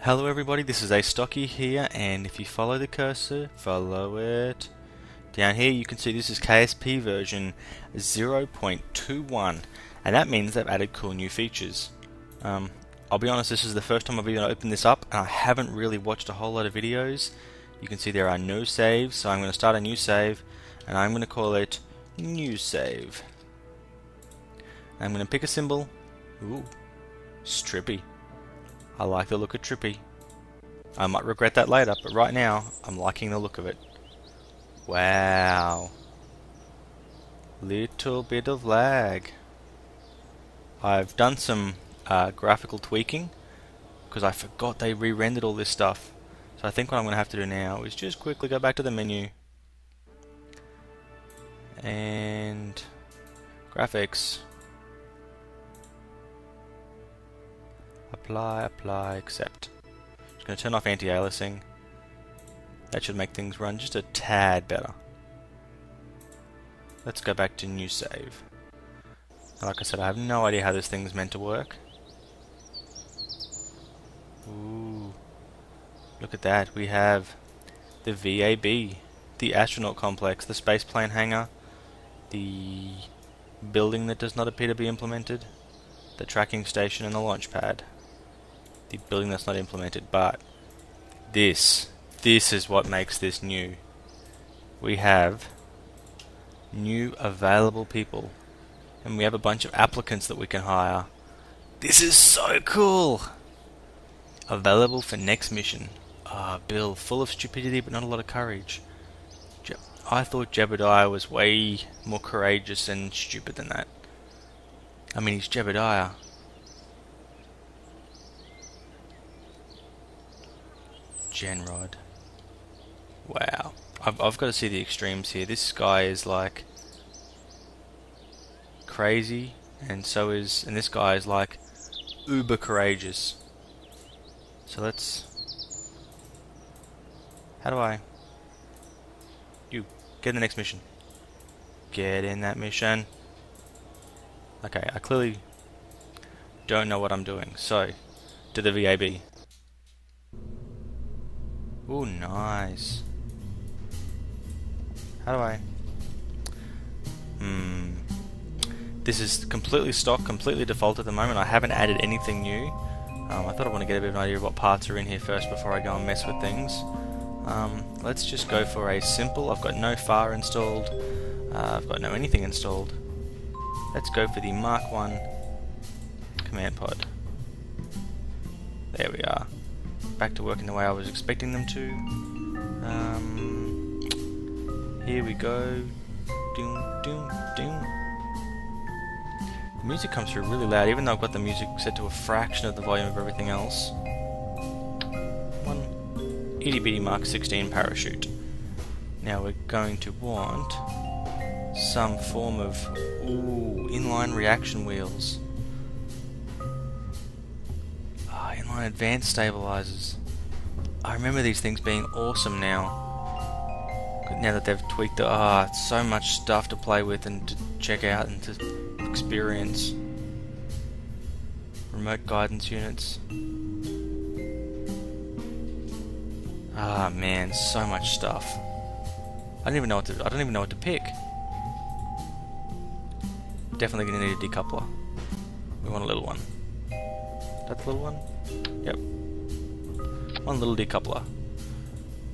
Hello everybody, this is Astocky here, and if you follow the cursor, follow it. Down here you can see this is KSP version 0.21, and that means they've added cool new features. I'll be honest, this is the first time I've even opened this up, and I haven't really watched a whole lot of videos. You can see there are no saves, so I'm going to start a new save, and I'm going to call it New Save. I'm going to pick a symbol. Ooh, Strippy. I like the look of Trippy. I might regret that later, but right now, I'm liking the look of it. Wow. Little bit of lag. I've done some graphical tweaking, because I forgot they re-rendered all this stuff. So I think what I'm going to have to do now is just quickly go back to the menu. And graphics. Apply, accept. Just going to turn off anti-aliasing. That should make things run just a tad better. Let's go back to new save. Like I said, I have no idea how this thing's meant to work. Ooh, look at that. We have the VAB, the astronaut complex, the spaceplane hangar, the building that does not appear to be implemented, the tracking station, and the launch pad. The building that's not implemented, but this is what makes this new. We have new available people, and we have a bunch of applicants that we can hire. This is so cool! Available for next mission. Bill, full of stupidity but not a lot of courage. I thought Jebediah was way more courageous and stupid than that. I mean, he's Jebediah. Genrod. Wow. I've got to see the extremes here. This guy is like crazy, and this guy is like uber courageous. So let's... How do I... You, get in the next mission. Get in that mission. Okay, I clearly don't know what I'm doing. So, to the VAB. Ooh, nice. How do I... This is completely stock, completely default at the moment. I haven't added anything new. I thought I want to get a bit of an idea of what parts are in here first before I go and mess with things. Let's just go for a simple. I've got no FAR installed. I've got no anything installed. Let's go for the Mark 1 command pod. There we are. Back to working the way I was expecting them to. Here we go. Doom, doom, doom. The music comes through really loud, even though I've got the music set to a fraction of the volume of everything else. One itty bitty Mark 16 parachute. Now we're going to want some form of inline reaction wheels. Inline advanced stabilizers. I remember these things being awesome now. Now that they've tweaked it, so much stuff to play with and to check out and to experience. Remote guidance units. Man, so much stuff. I don't even know what to pick. Definitely gonna need a decoupler. We want a little one. That's the little one? Yep. One little decoupler.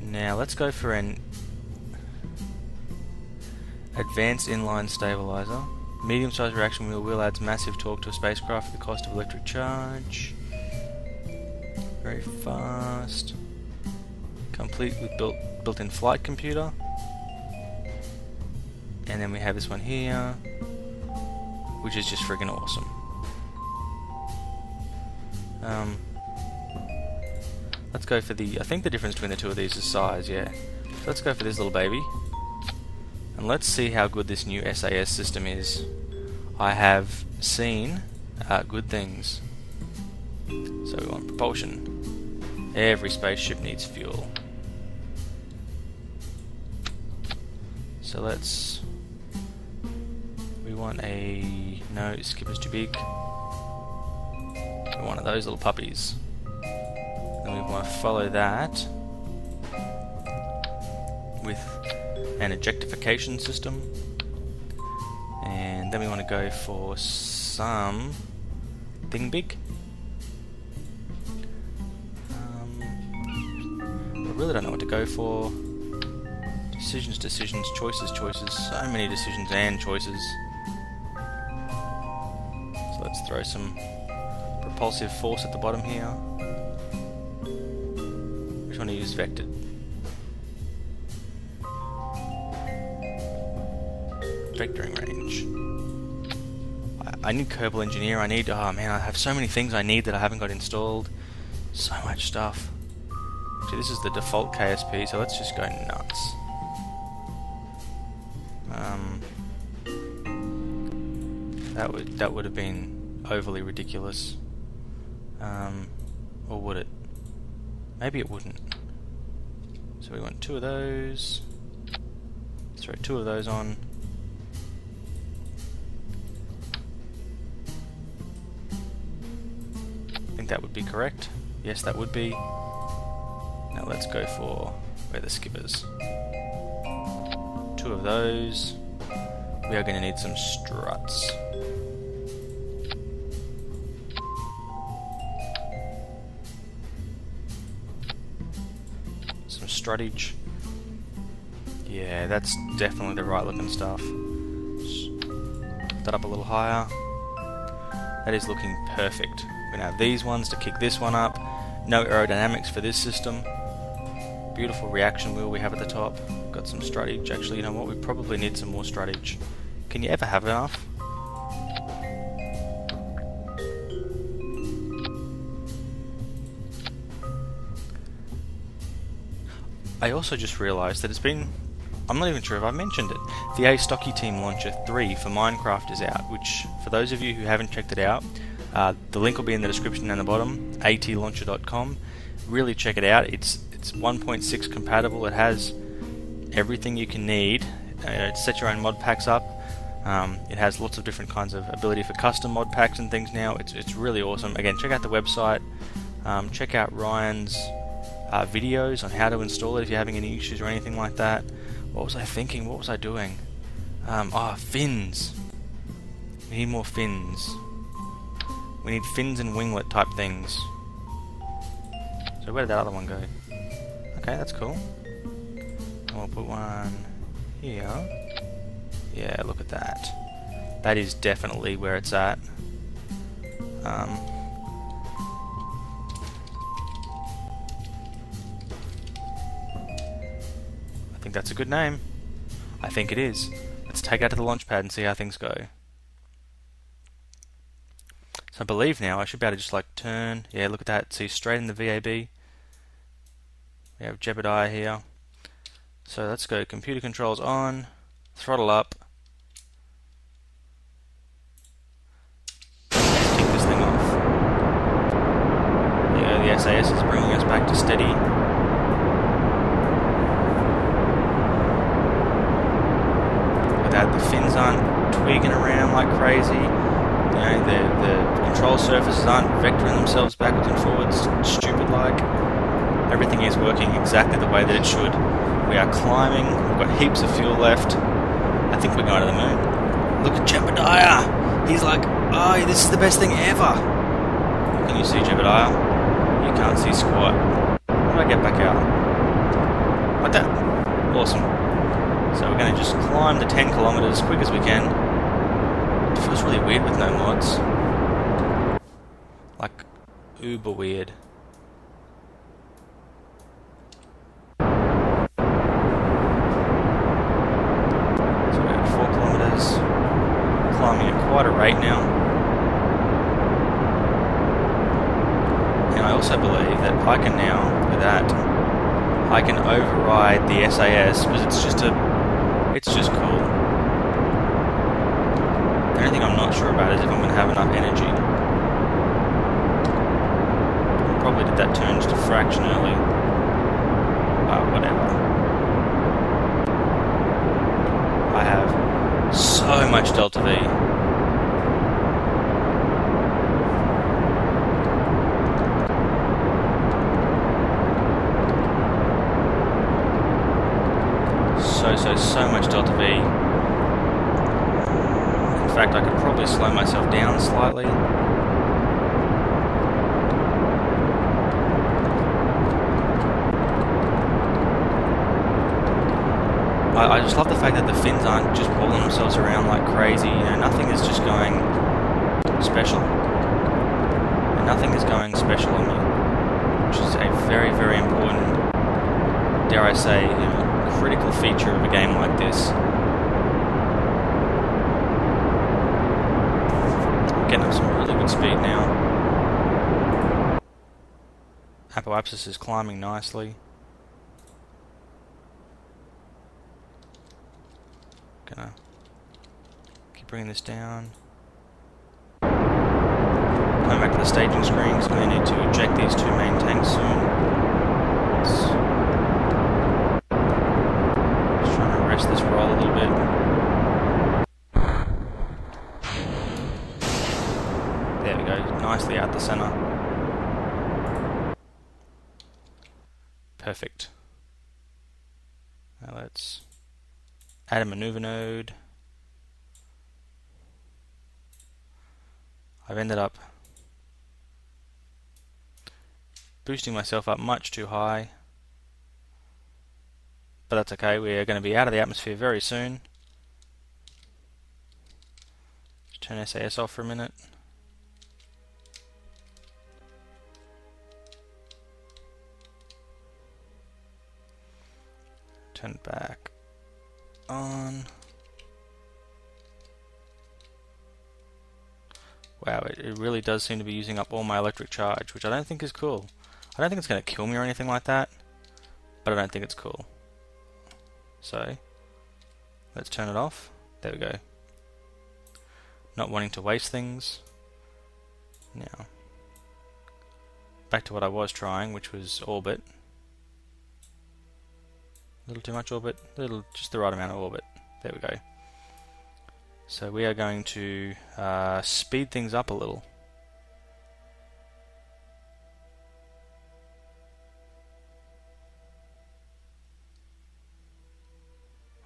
Now let's go for an advanced inline stabilizer. Medium-sized reaction wheel adds massive torque to a spacecraft at the cost of electric charge. Very fast. Complete with built-in flight computer. And then we have this one here, which is just friggin' awesome. Let's go for I think the difference between the two of these is size, yeah. So let's go for this little baby. And let's see how good this new SAS system is. I have seen good things. So we want propulsion. Every spaceship needs fuel. So we want no, skipper's too big. One of those little puppies. Then we follow that with an ejectification system, and then we want to go for some thing big. I really don't know what to go for. Decisions, choices. So many decisions and choices. So let's throw some propulsive force at the bottom here. Which one to use? Vectored. Vectoring range. I need Kerbal Engineer. I need... oh man, I have so many things I need that I haven't got installed. So much stuff. See, this is the default KSP, so let's just go nuts. That would have been overly ridiculous. Or would it? Maybe it wouldn't. So we want 2 of those. Throw 2 of those on. I think that would be correct. Yes, that would be. Now let's go for where the skippers. 2 of those. We are going to need some struts. Some struttage. Yeah, that's definitely the right looking stuff. Lift that up a little higher. That is looking perfect. We're going to have these ones to kick this one up. No aerodynamics for this system. Beautiful reaction wheel we have at the top. Got some struttage. Actually, you know what? We probably need some more struttage. Can you ever have enough? I also just realised that it's been... I'm not even sure if I mentioned it. The Astocky Team Launcher 3 for Minecraft is out, which, for those of you who haven't checked it out, the link will be in the description down the bottom, atlauncher.com. Really check it out. It's 1.6 compatible. It has everything you can need. Set your own mod packs up. It has lots of different kinds of ability for custom mod packs and things now. It's really awesome. Again, check out the website. Check out Ryan's videos on how to install it if you're having any issues or anything like that. What was I thinking? What was I doing? Fins. We need more fins. We need fins and winglet type things. So where did that other one go? Okay, that's cool. And we'll put one here. Yeah, look at that. That is definitely where it's at. I think that's a good name. I think it is. Let's take out to the launch pad and see how things go. So I believe now I should be able to just like turn. Yeah, look at that. See, straight in the VAB. We have Jebediah here. So let's go computer controls on. Throttle up. Let's kick this thing off. There you go, the SAS is bringing us back to steady. Look at that, the fins aren't twigging around like crazy. You know, the control surfaces aren't vectoring themselves backwards and forwards stupid like. Everything is working exactly the way that it should. We are climbing, we've got heaps of fuel left. I think we're going to the moon. Look at Jebediah! He's like, oh, this is the best thing ever! Can you see Jebediah? You can't see squat. How do I get back out? Like that. Awesome. So we're going to just climb the 10 kilometers as quick as we can. It feels really weird with no mods. Like, uber weird. Climbing at quite a rate now. And I also believe that I can now, with that, I can override the SAS because it's just cool. The only thing I'm not sure about is if I'm going to have enough energy. I probably did that turn just a fraction early. Whatever. I have so much Delta V. so much delta V. In fact, I could probably slow myself down slightly. I just love the fact that the fins aren't just rolling themselves around like crazy. You know, nothing is just going special. And nothing is going special on me, which is a very, very important, dare I say, you know, critical feature of a game like this. Getting up some really good speed now. Apoapsis is climbing nicely. Gonna keep bringing this down. Coming back to the staging screen because I'm going to need to eject these two main tanks soon. Just trying to rest this roll a little bit. There we go, nicely out the center. Perfect. Now let's add a maneuver node. I've ended up boosting myself up much too high, but that's okay. We are going to be out of the atmosphere very soon. Just turn SAS off for a minute. Turn it back on. Wow, it really does seem to be using up all my electric charge, which I don't think is cool. I don't think it's going to kill me or anything like that, but I don't think it's cool. So, let's turn it off. There we go. Not wanting to waste things. Now, back to what I was trying, which was orbit. A little too much orbit, just the right amount of orbit. There we go. So we are going to speed things up a little.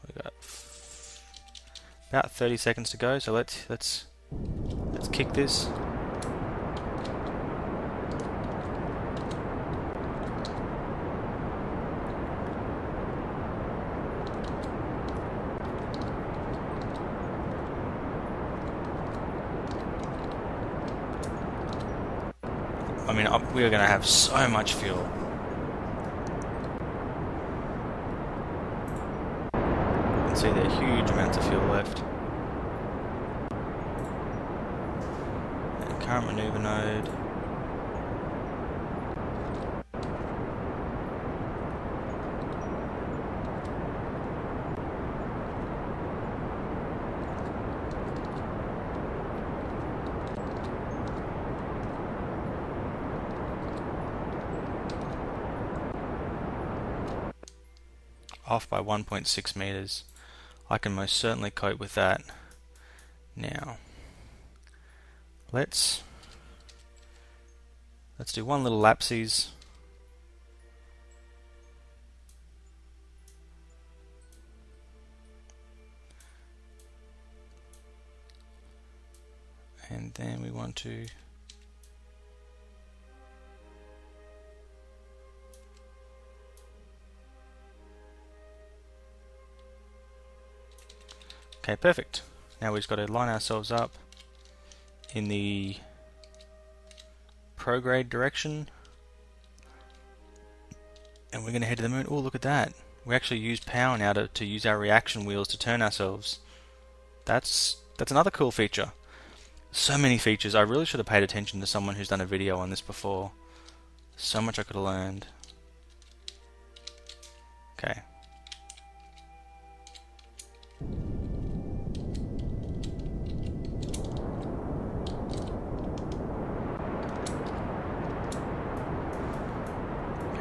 We got about 30 seconds to go, so let's kick this. I mean, we are going to have so much fuel. You can see there are huge amounts of fuel left. And current maneuver node. Off by 1.6 meters. I can most certainly cope with that. Now, let's do one little lapsies. And then we want to okay, perfect. Now we've just got to line ourselves up in the prograde direction. And we're going to head to the moon. Oh, look at that. We actually use power now to use our reaction wheels to turn ourselves. That's another cool feature. So many features. I really should have paid attention to someone who's done a video on this before. So much I could have learned. Okay.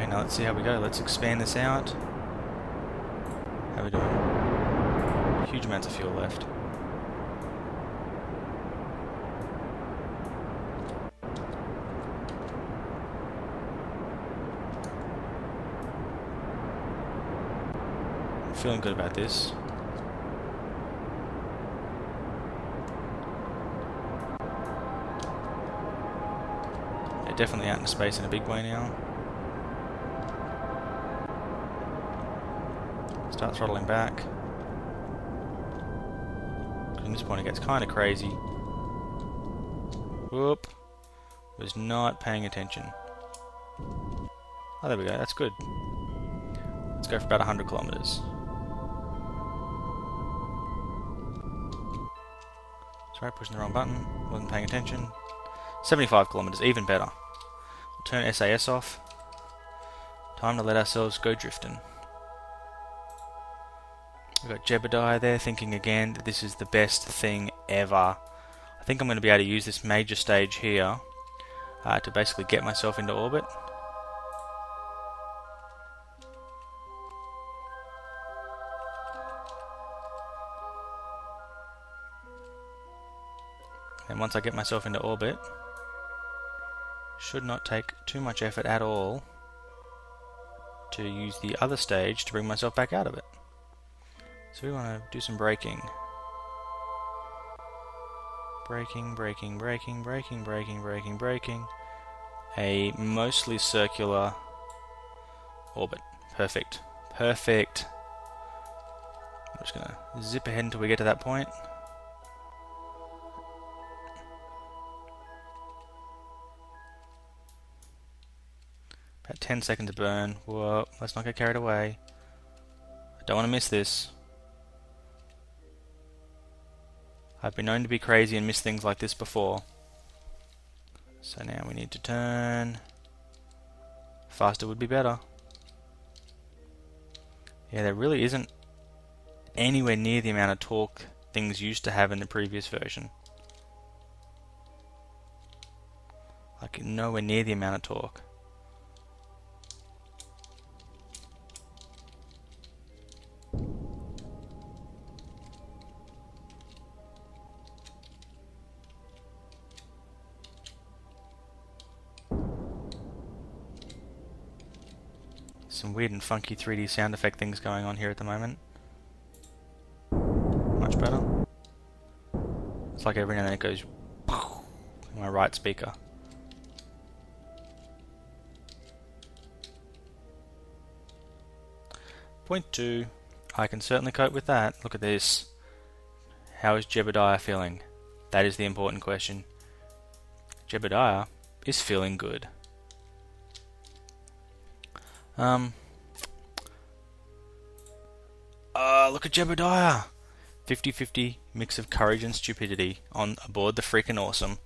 Now let's see how we go. Let's expand this out. How are we doing? Huge amounts of fuel left. feeling good about this. Yeah, definitely out into space in a big way now. Start throttling back. From this point it gets kind of crazy. Whoop. Was not paying attention. Oh, there we go. That's good. Let's go for about 100 kilometers. Sorry, pushing the wrong button. Wasn't paying attention. 75 kilometers, even better. We'll turn SAS off. Time to let ourselves go drifting. We've got Jebediah there thinking again that this is the best thing ever. I think I'm going to be able to use this major stage here to basically get myself into orbit. And once I get myself into orbit, should not take too much effort at all to use the other stage to bring myself back out of it. So we want to do some braking. Braking, braking, braking, braking, braking, braking, braking. A mostly circular orbit. Perfect. Perfect. I'm just going to zip ahead until we get to that point. About 10 seconds to burn. Whoa, let's not get carried away. I don't want to miss this. I've been known to be crazy and miss things like this before. So now we need to turn. Faster would be better. Yeah, there really isn't anywhere near the amount of torque things used to have in the previous version. Like nowhere near the amount of torque. Some weird and funky 3D sound effect things going on here at the moment. Much better. It's like every now and then it goes in my right speaker. Point 2. I can certainly cope with that. Look at this. How is Jebediah feeling? That is the important question. Jebediah is feeling good. Look at Jebediah! 50-50 mix of courage and stupidity on aboard the freaking awesome.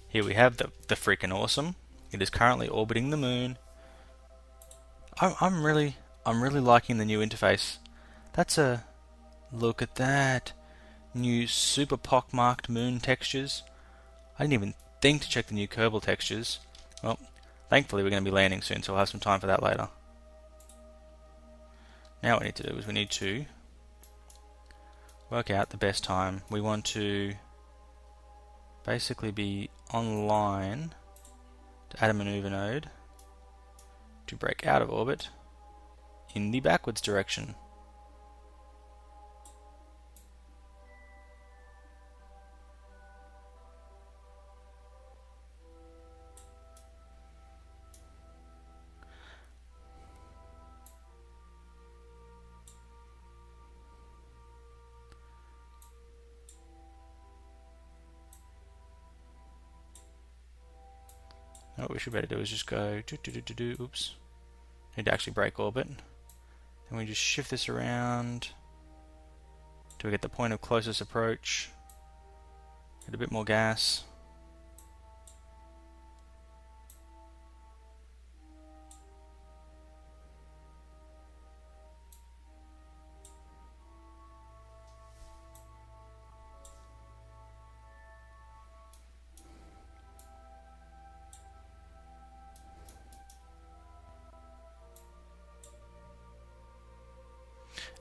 Here we have the freaking awesome. It is currently orbiting the moon. I'm really liking the new interface. That's a look at that. New super pockmarked moon textures. I didn't even think to check the new Kerbal textures. Well, thankfully we're going to be landing soon, so we'll have some time for that later. Now what we need to do is we need to work out the best time. We want to basically be online to add a maneuver node to break out of orbit in the backwards direction. What we should better do is just go oops. Need to actually break orbit. Then we just shift this around till we get the point of closest approach. Get a bit more gas.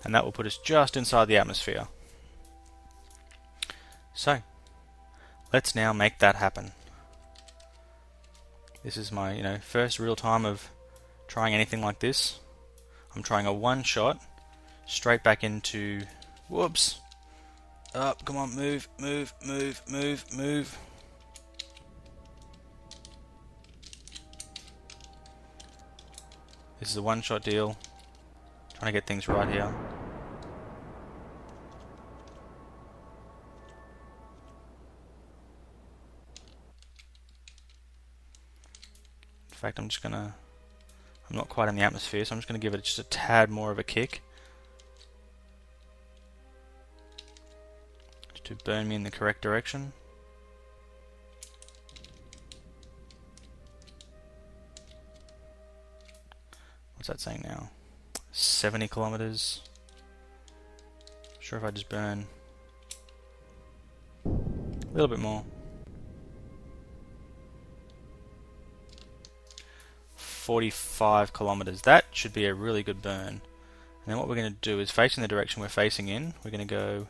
And that will put us just inside the atmosphere. So, let's now make that happen. This is my, first real time of trying anything like this. I'm trying a one-shot, straight back into... Whoops! Up, come on, move, move, move, move, move. This is a one-shot deal. Trying to get things right here. In fact, I'm not quite in the atmosphere, so I'm just gonna give it just a tad more of a kick. Just to burn me in the correct direction. What's that saying now? 70 kilometers. Sure, if I just burn a little bit more. 45 kilometers. That should be a really good burn. And then what we're going to do is, facing the direction we're facing in, we're going to go...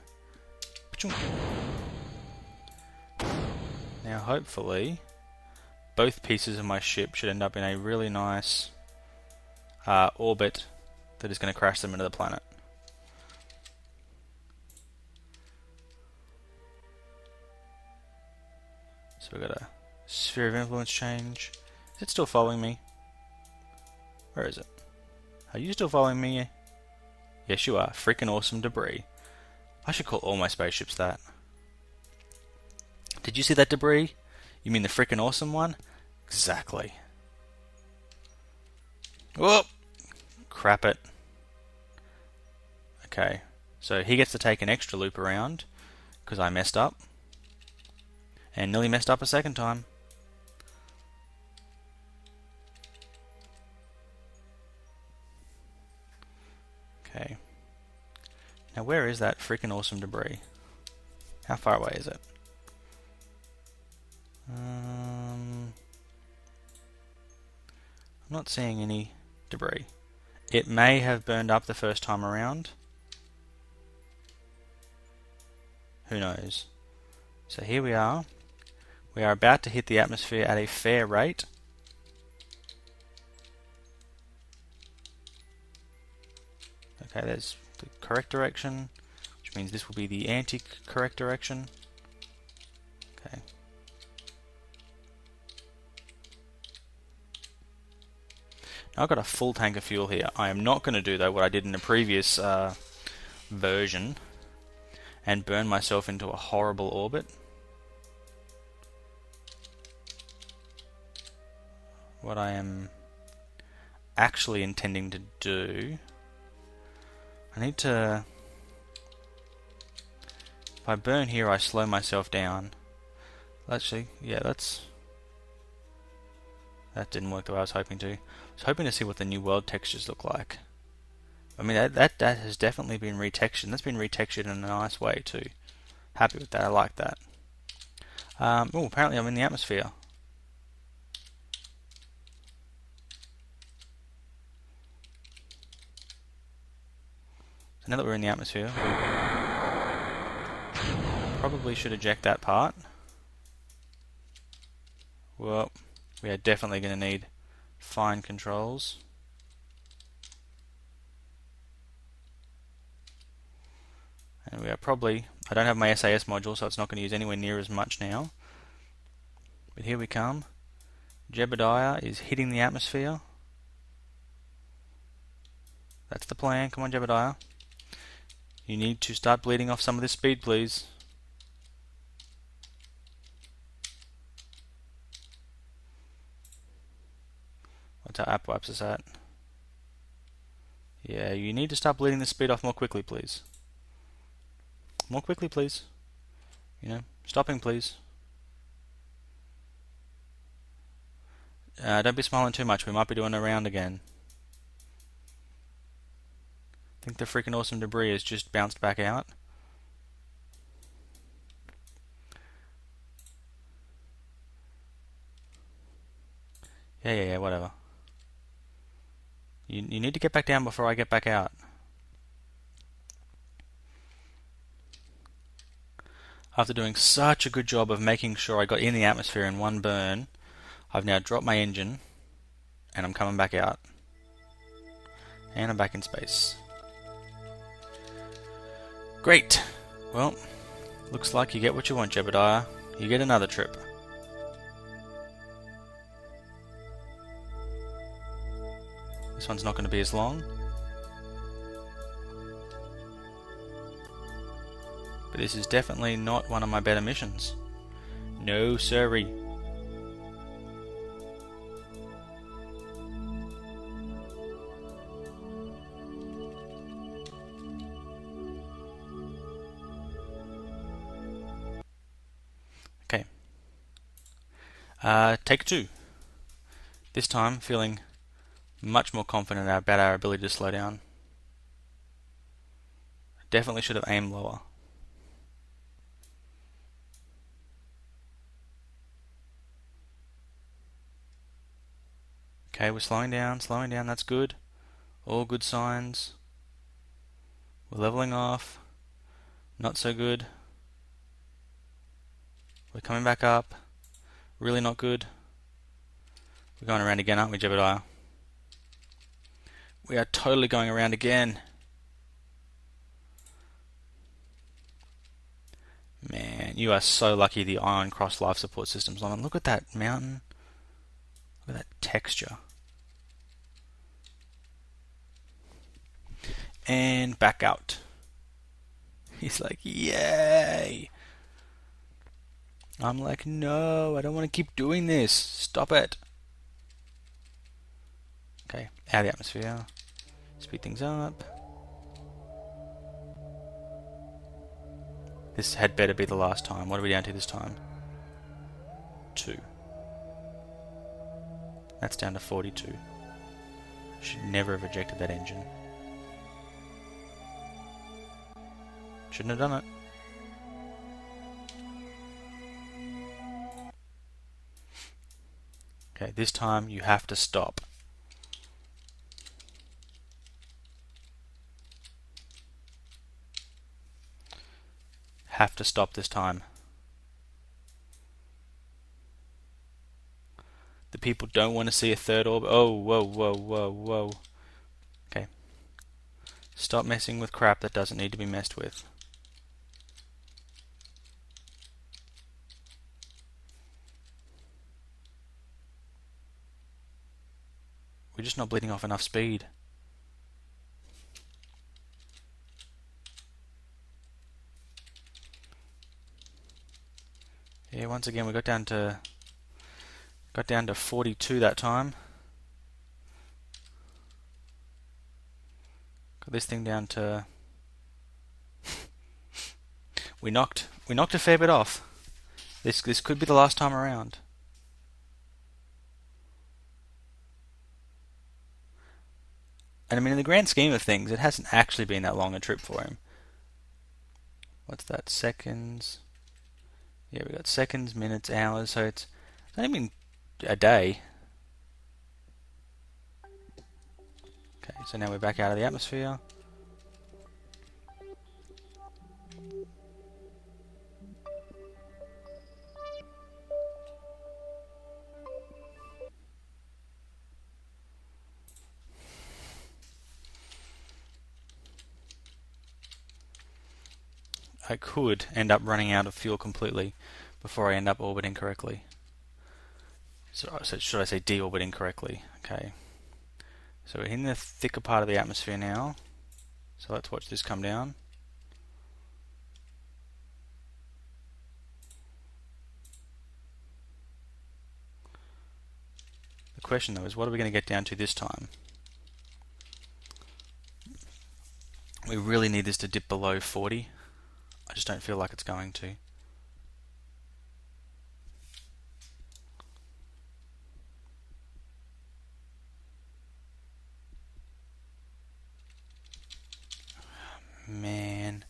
Now hopefully both pieces of my ship should end up in a really nice orbit that is going to crash them into the planet. So we've got a sphere of influence change. Is it still following me? Where is it? Are you still following me? Yes, you are. Freaking awesome debris. I should call all my spaceships that. Did you see that debris? You mean the freaking awesome one? Exactly. Whoop! Crap it. Okay, so he gets to take an extra loop around because I messed up. And nearly messed up a second time. Okay. Now where is that freaking awesome debris? How far away is it? I'm not seeing any debris. It may have burned up the first time around. Who knows? So here we are. We are about to hit the atmosphere at a fair rate. Okay, there's the correct direction, which means this will be the anti-correct direction. Okay. Now I've got a full tank of fuel here. I am not going to do, though, what I did in the previous version and burn myself into a horrible orbit. What I am actually intending to do, I need to, if I burn here I slow myself down. Actually, yeah, that didn't work the way I was hoping to. I was hoping to see what the new world textures look like. I mean, that has definitely been retextured. That's been retextured in a nice way too. Happy with that, I like that. Oh, apparently I'm in the atmosphere. So now that we're in the atmosphere, we probably should eject that part. Well, we are definitely going to need fine controls. And we are probably, I don't have my SAS module, so it's not going to use anywhere near as much now. But here we come. Jebediah is hitting the atmosphere. That's the plan. Come on, Jebediah. You need to start bleeding off some of this speed, please. What's our apoapsis at? Yeah, you need to start bleeding the speed off more quickly, please. More quickly, please. You know, stopping, please. Don't be smiling too much. We might be doing a round again. I think the freaking awesome debris has just bounced back out. Yeah, whatever. You need to get back down before I get back out. After doing such a good job of making sure I got in the atmosphere in one burn, I've now dropped my engine and I'm coming back out. And I'm back in space. Great. Well, looks like you get what you want, Jebediah. You get another trip. This one's not going to be as long. But this is definitely not one of my better missions. No siree. Okay. Take 2. This time feeling much more confident about our ability to slow down. Definitely should have aimed lower. Okay, we're slowing down, that's good. All good signs. We're leveling off. Not so good. We're coming back up. Really not good. We're going around again, aren't we, Jebediah? We are totally going around again. Man, you are so lucky the Iron Cross life support system's on. And look at that mountain. Look at that texture. And back out. He's like, yay! I'm like, no, I don't want to keep doing this. Stop it. Okay, out of the atmosphere. Speed things up. This had better be the last time. What are we down to this time? 2. That's down to 42. Should never have ejected that engine. Shouldn't have done it. Okay, this time you have to stop. Have to stop this time. The people don't want to see a third orb. Oh, whoa, whoa, whoa, whoa. Okay. Stop messing with crap that doesn't need to be messed with. We're just not bleeding off enough speed. Yeah, once again we got down to 42 that time. Got this thing down to we knocked a fair bit off. This could be the last time around. And I mean, in the grand scheme of things, it hasn't actually been that long a trip for him. What's that? Seconds. Yeah, we got seconds, minutes, hours. So it's only been a day. Okay, so now we're back out of the atmosphere. I could end up running out of fuel completely before I end up orbiting correctly. So should I say deorbiting correctly? Okay. So we're in the thicker part of the atmosphere now. So let's watch this come down. The question though is, what are we going to get down to this time? We really need this to dip below 40. I just don't feel like it's going to. Man.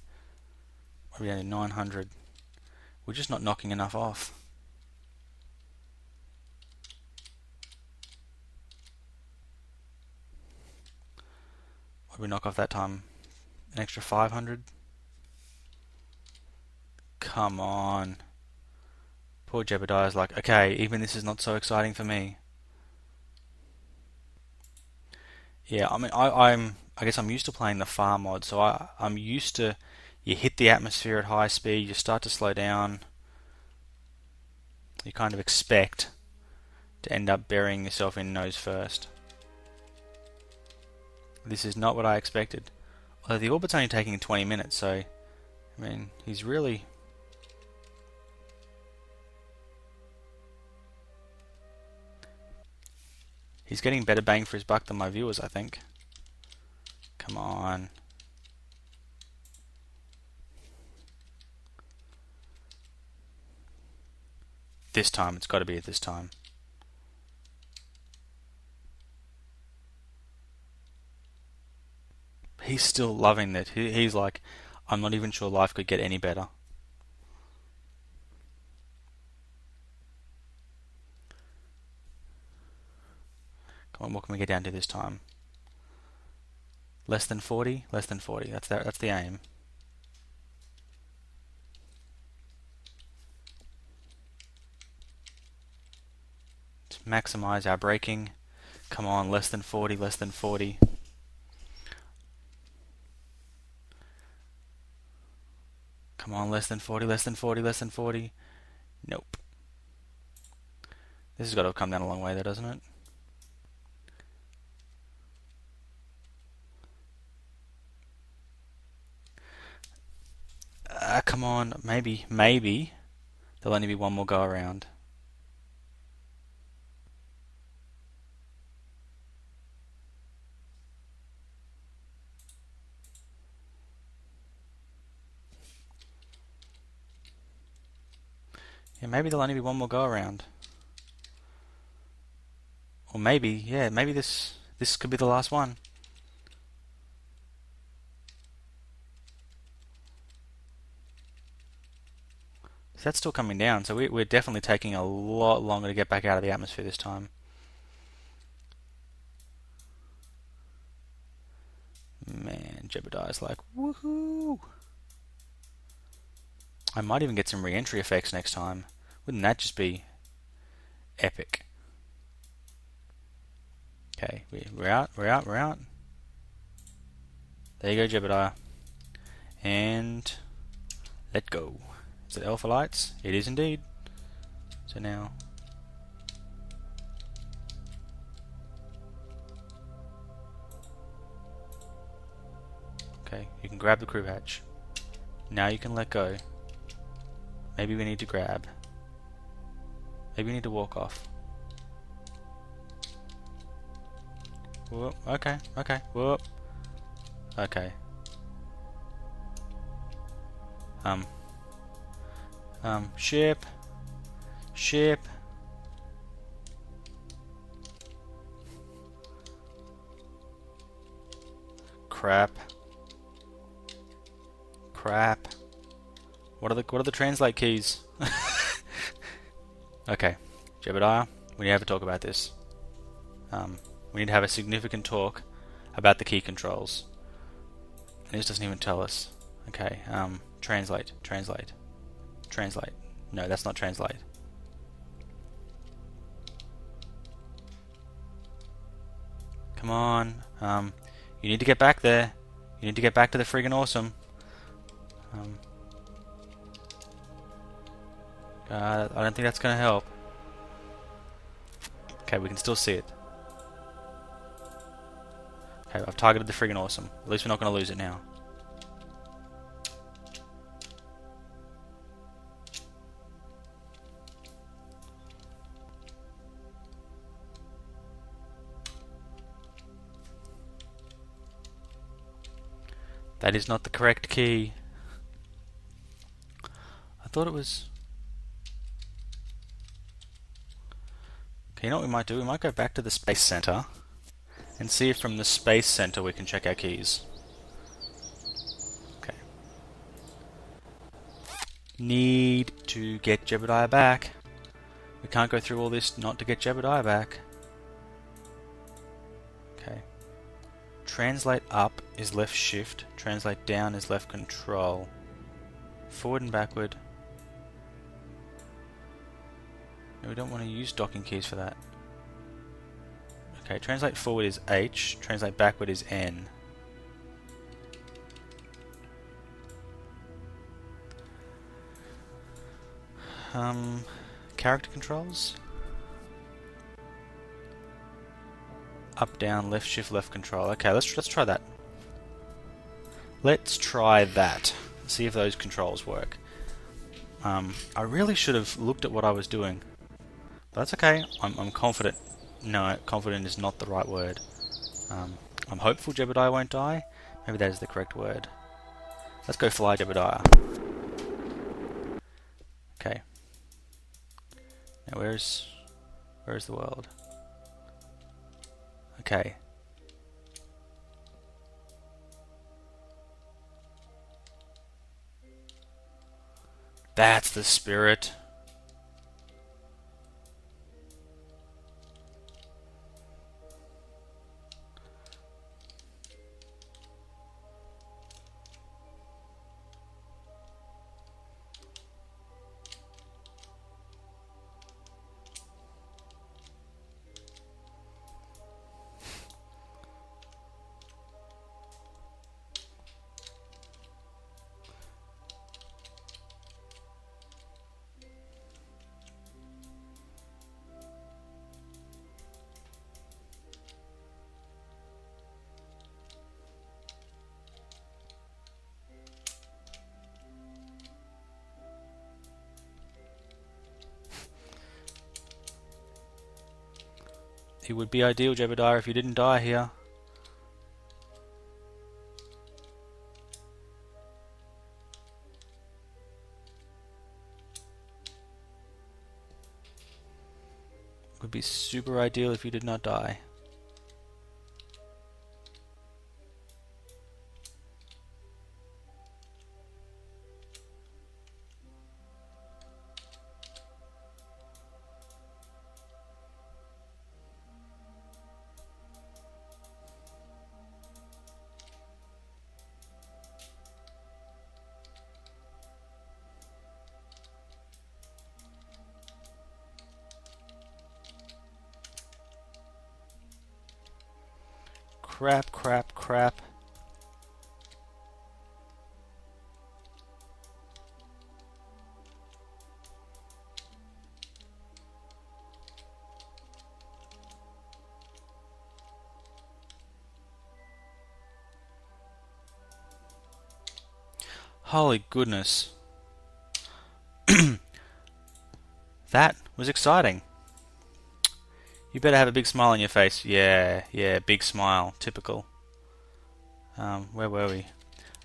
What are we down to? 900. We're just not knocking enough off. What did we knock off that time? An extra 500? Come on. Poor Jebediah's like, okay, even this is not so exciting for me. Yeah, I mean, I guess I'm used to playing the far mod, so I'm used to you hit the atmosphere at high speed, you start to slow down. You kind of expect to end up burying yourself in nose first. This is not what I expected. Although the orbit's only taking 20 minutes, so I mean, he's really... He's getting better bang for his buck than my viewers, I think. Come on. This time, it's got to be at this time. He's still loving it. He's like, I'm not even sure life could get any better. Come on, what can we get down to this time? Less than 40? Less than 40. That's the aim. To maximize our braking. Come on, less than 40, less than 40. Come on, less than 40, less than 40, less than 40. Nope. This has got to have come down a long way there, doesn't it? Come on, maybe there'll only be one more go around. Yeah, maybe there'll only be one more go around. Or maybe, yeah, maybe this could be the last one. So that's still coming down, so we're definitely taking a lot longer to get back out of the atmosphere this time. Man, Jebediah's like, woohoo! I might even get some re-entry effects next time. Wouldn't that just be epic? Okay, we're out. There you go, Jebediah. And let go. Is it alpha lights? It is indeed. So now... Okay, you can grab the crew hatch. Now you can let go. Maybe we need to grab. Maybe we need to walk off. Whoop, okay, whoop. Okay. Ship. Crap. What are the translate keys? Okay, Jebediah, we need to have a talk about this. We need to have a significant talk about the key controls. And this doesn't even tell us. Okay, translate. No, that's not translate. Come on. You need to get back there. You need to get back to the friggin' awesome. I don't think that's gonna help. Okay, we can still see it. Okay, I've targeted the friggin' awesome. At least we're not gonna lose it now. That is not the correct key. I thought it was... Okay, you know what we might do? We might go back to the Space Center and see if from the Space Center we can check our keys. Okay. Need to get Jebediah back. We can't go through all this not to get Jebediah back. Okay. Translate up is left shift. Translate down is left control. Forward and backward. No, we don't want to use docking keys for that. Okay, translate forward is H. Translate backward is N. Character controls. Up, down, left, shift, left control. Okay, let's try that. Let's try that. See if those controls work. I really should have looked at what I was doing. But that's okay. I'm confident. No, confident is not the right word. I'm hopeful Jebediah won't die. Maybe that is the correct word. Let's go fly Jebediah. Okay. Now where's the world? Okay. That's the spirit. It would be ideal, Jebediah, if you didn't die here. It would be super ideal if you did not die. Crap, crap, crap. Holy goodness. That was exciting. You better have a big smile on your face. Yeah, big smile. Typical. Where were we?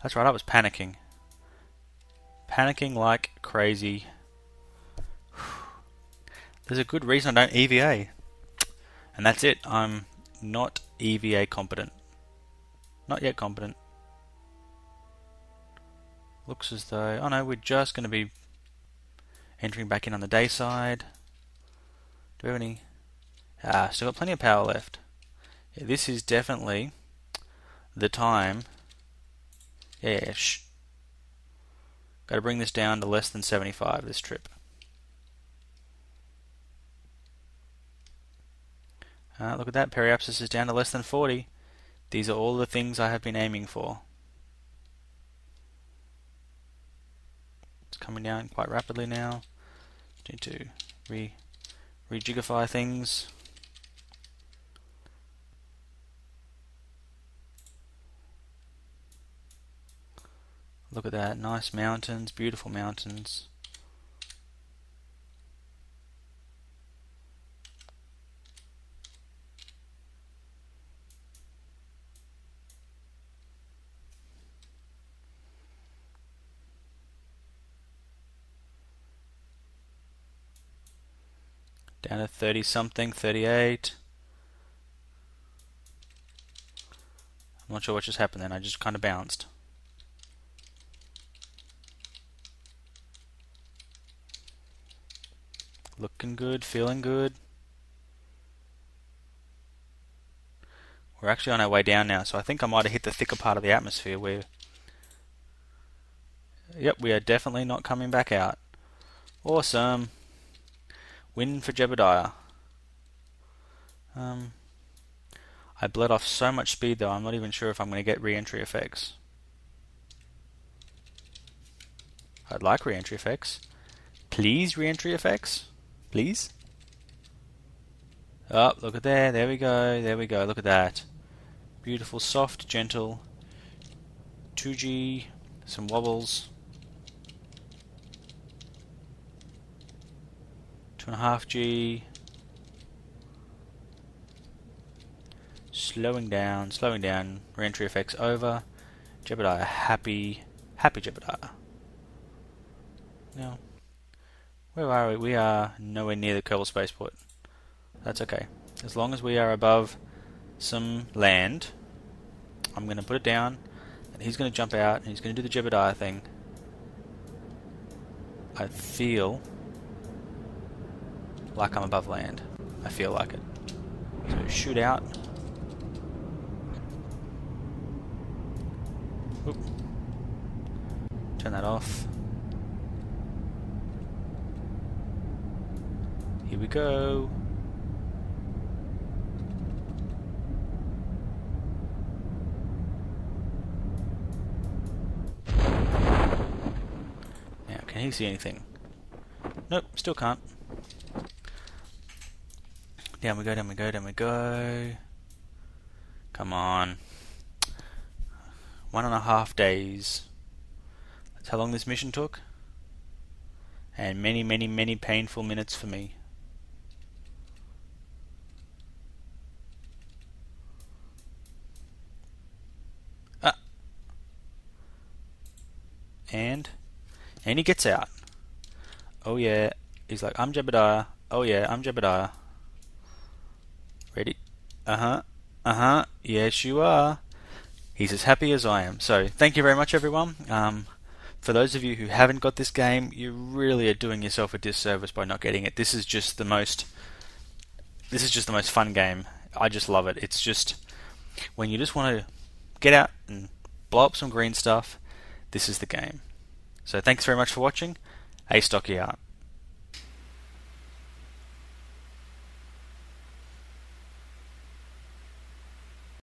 That's right, I was panicking. Panicking like crazy. There's a good reason I don't EVA. And that's it. I'm not EVA competent. Not yet competent. Looks as though... Oh no, we're just going to be entering back in on the day side. Do we have any... still got plenty of power left. Yeah, this is definitely the time. Yeah, shh. Got to bring this down to less than 75 this trip. Look at that, periapsis is down to less than 40. These are all the things I have been aiming for. It's coming down quite rapidly now. Need to rejigify things. Look at that, nice mountains, beautiful mountains. Down to 30 something, 38. I'm not sure what just happened then, I just kind of bounced. Looking good, feeling good. We're actually on our way down now, so I think I might have hit the thicker part of the atmosphere where... Yep, we are definitely not coming back out. Awesome. Win for Jebediah. I bled off so much speed though, I'm not even sure if I'm going to get re-entry effects. I'd like re-entry effects. Please, re-entry effects. Please. Oh, look at there. There we go. There we go. Look at that. Beautiful, soft, gentle. 2G. Some wobbles. 2.5G. Slowing down. Re-entry effects over. Jebediah happy. Happy Jebediah. Now, where are we? We are nowhere near the Kerbal spaceport. That's okay. As long as we are above some land, I'm going to put it down, and he's going to jump out, and he's going to do the Jebediah thing. I feel like I'm above land. I feel like it. So shoot out. Oop. Turn that off. Here we go. Now, can he see anything? Nope, still can't. Down we go, down we go, down we go. Come on. 1.5 days. That's how long this mission took. And many, many, many painful minutes for me. And he gets out. Oh yeah. He's like, I'm Jebediah. Oh yeah, I'm Jebediah. Ready? Yes, you are. He's as happy as I am. So, thank you very much, everyone. For those of you who haven't got this game, you really are doing yourself a disservice by not getting it. This is just the most fun game. I just love it. It's just when you just want to get out and blow up some green stuff, this is the game. So, thanks very much for watching. Astocky out.